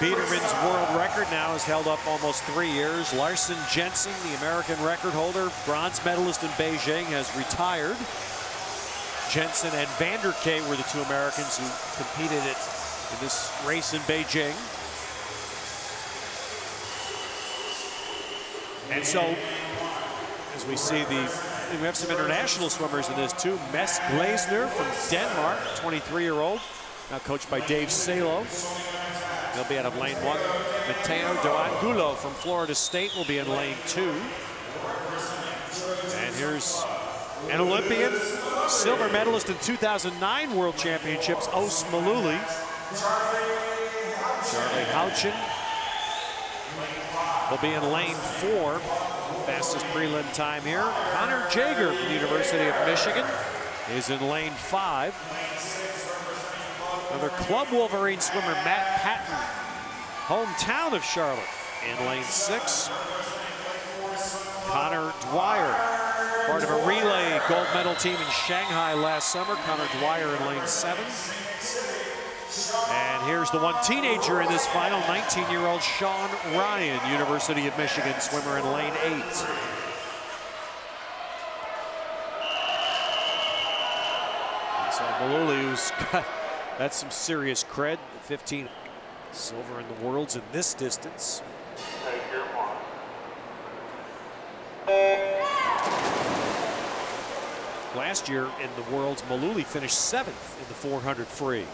Biedermann's world record now is held up almost 3 years. Larson Jensen, the American record holder, bronze medalist in Beijing, has retired. Jensen and Vanderkay were the 2 Americans who competed in this race in Beijing. And so, as we see, we have some international swimmers in this too. Mess Glesner from Denmark, 23-year-old, now coached by Dave Salo. He'll be out of lane 1. Mateo do Angulo from Florida State will be in lane 2. And here's an Olympian, silver medalist in 2009 World Championships, Os Maluli. Charlie Houchin will be in lane 4. Fastest prelim time here. Connor Jager from the University of Michigan is in lane 5. Another Club Wolverine swimmer, Matt Patton, hometown of Charlotte, in lane 6. Connor Dwyer, part of a relay gold medal team in Shanghai last summer. Connor Dwyer in lane 7. And here's the one teenager in this final, 19-year-old Sean Ryan, University of Michigan swimmer in lane 8. And so Maluli, who's got, that's some serious cred, 15 silver in the worlds in this distance. Last year in the worlds, Maluli finished 7th in the 400 free.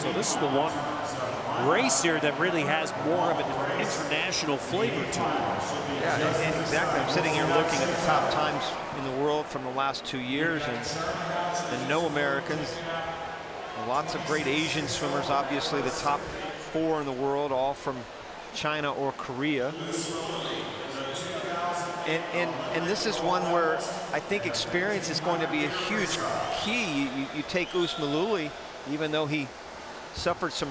So this is the one race here that really has more of an international flavor to it. Yeah, and exactly. I'm sitting here looking at the top times in the world from the last 2 years, and no Americans. Lots of great Asian swimmers, obviously the top 4 in the world, all from China or Korea. And this is one where I think experience is going to be a huge key. You take Os Maluli, even though he suffered some,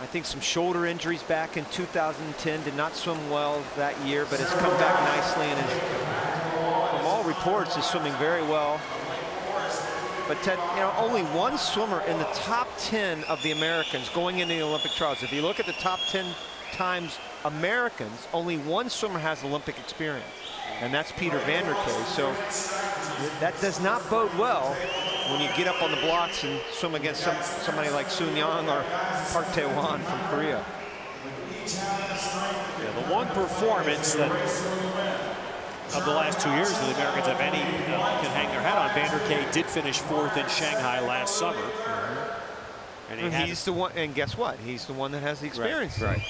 I think, some shoulder injuries back in 2010, did not swim well that year, but has come back nicely and is, from all reports, is swimming very well. But Ted, you know, only one swimmer in the top 10 of the Americans going into the Olympic trials. If you look at the top 10 times Americans, only one swimmer has Olympic experience, and that's Peter Vanderkay. So that does not bode well when you get up on the blocks and swim against somebody like Sun Yang or Park Tae-won from Korea. Yeah, the one performance that of the last 2 years that the Americans have any can hang their hat on. Vanderkay did finish 4th in Shanghai last summer. And he's the one, and guess what? He's the one that has the experience. Right.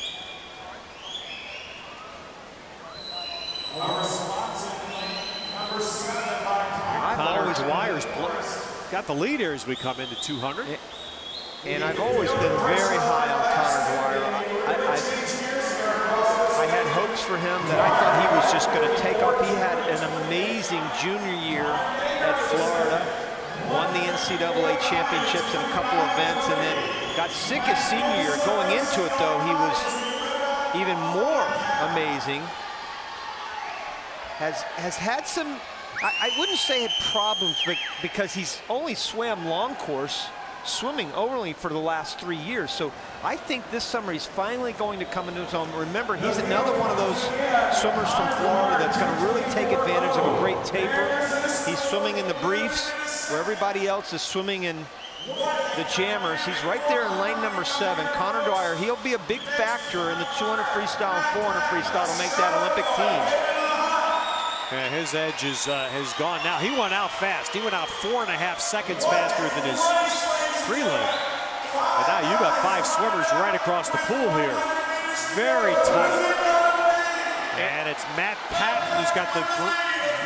Connor Dwyer's got the lead here as we come into 200. And I've always been very high on Connor Dwyer. I had hopes for him that I thought he was just going to take off. He had an amazing junior year at Florida, won the NCAA championships in a couple of events, and then got sick his senior year. Going into it, though, he was even more amazing. Has had some, I wouldn't say had problems, but because he's only swam long course swimming only for the last 3 years. So I think this summer he's finally going to come into his own. Remember, he's another one of those swimmers from Florida that's going to really take advantage of a great taper. He's swimming in the briefs where everybody else is swimming in the jammers. He's right there in lane number 7. Connor Dwyer, he'll be a big factor in the 200 freestyle and 400 freestyle to make that Olympic team. Yeah, his edge has gone now. He went out fast. He went out 4.5 seconds faster than his prelim. But now you got 5 swimmers right across the pool here. Very tight. And it's Matt Patton who's got the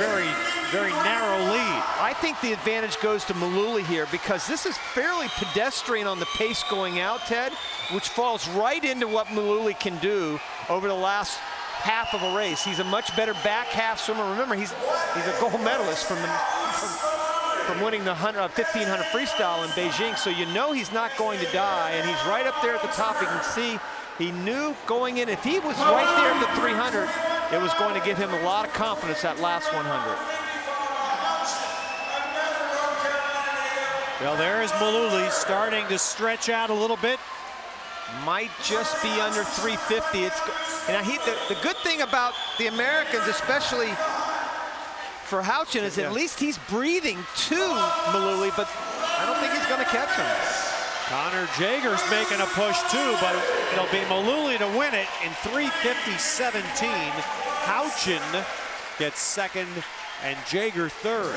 very, very narrow lead. I think the advantage goes to Maluli here because this is fairly pedestrian on the pace going out, Ted, which falls right into what Maluli can do over the last half of a race. He's a much better back half swimmer. Remember, he's a gold medalist from winning the 1500 freestyle in Beijing, so you know he's not going to die, and he's right up there at the top. You can see he knew going in, if he was right there at the 300, it was going to give him a lot of confidence that last 100. Well, there is Mullooly starting to stretch out a little bit. Might just be under 350. And the good thing about the Americans, especially for Houchin, is at least he's breathing to Mullooly, but I don't think he's going to catch him. Connor Jager's making a push too, but it'll be Mullooly to win it in 3:50.17. Houchin gets second and Jager third.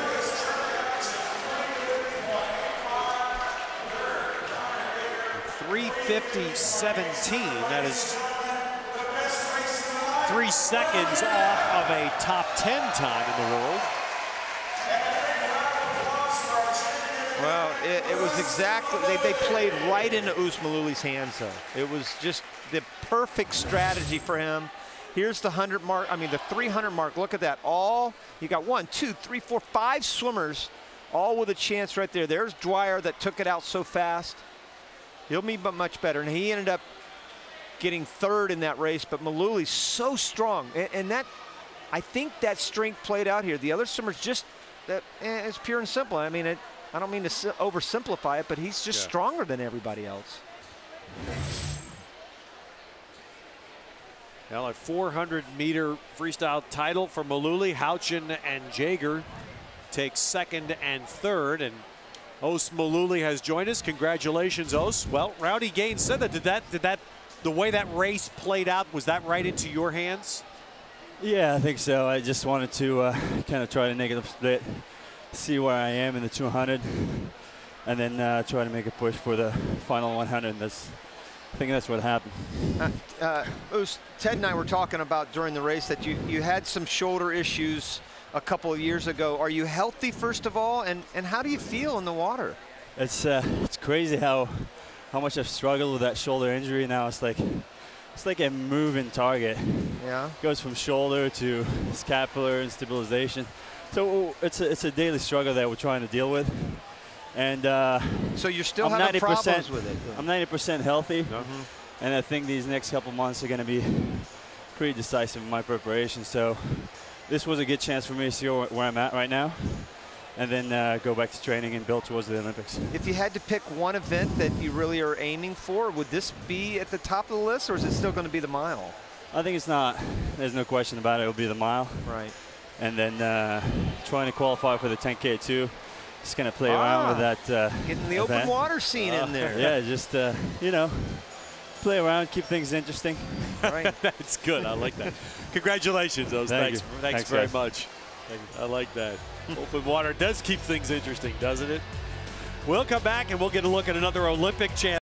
.350.17. That is 3 seconds off of a top 10 time in the world. Well, it was exactly, they played right into Usmalouly's hands, though. It was just the perfect strategy for him. Here's the 100 mark, I mean the 300 mark. Look at that. You got 1, 2, 3, 4, 5 swimmers, all with a chance right there. There's Dwyer that took it out so fast. He'll be much better, and he ended up getting third in that race, but Mullooly's so strong, and that, I think that strength played out here. The other swimmers just, it's pure and simple. I mean, I don't mean to oversimplify it, but he's just stronger than everybody else. Well, a 400-meter freestyle title for Mullooly. Houchin and Jager take second and third, and Os Mullooly has joined us. Congratulations, Os. Well, Rowdy Gaines said that. Did that the way that race played out, was that right into your hands? Yeah, I think so. I just wanted to kind of try to negative split, see where I am in the 200, and then try to make a push for the final 100. I think that's what happened. Ted and I were talking about during the race that you had some shoulder issues a couple of years ago. Are you healthy, first of all, and how do you feel in the water? It's crazy how much I've struggled with that shoulder injury. Now it's like a moving target. Yeah. It goes from shoulder to scapular and stabilization. So it's a daily struggle that we're trying to deal with. And so you're still having problems with it? I'm 90% healthy, and I think these next couple months are going to be pretty decisive in my preparation. So this was a good chance for me to see where I'm at right now, and then go back to training and build towards the Olympics. If you had to pick one event that you really are aiming for, would this be at the top of the list, or is it still going to be the mile? I think it's not. There's no question about it. It'll be the mile. Right. And then trying to qualify for the 10K too. Just going to play around with that. Getting the open water scene in there. Yeah, just, you know, play around, keep things interesting. Right. That's good. I like that. Congratulations, those. Thanks very much. I like that. Open water does keep things interesting, doesn't it? We'll come back and we'll get a look at another Olympic champ.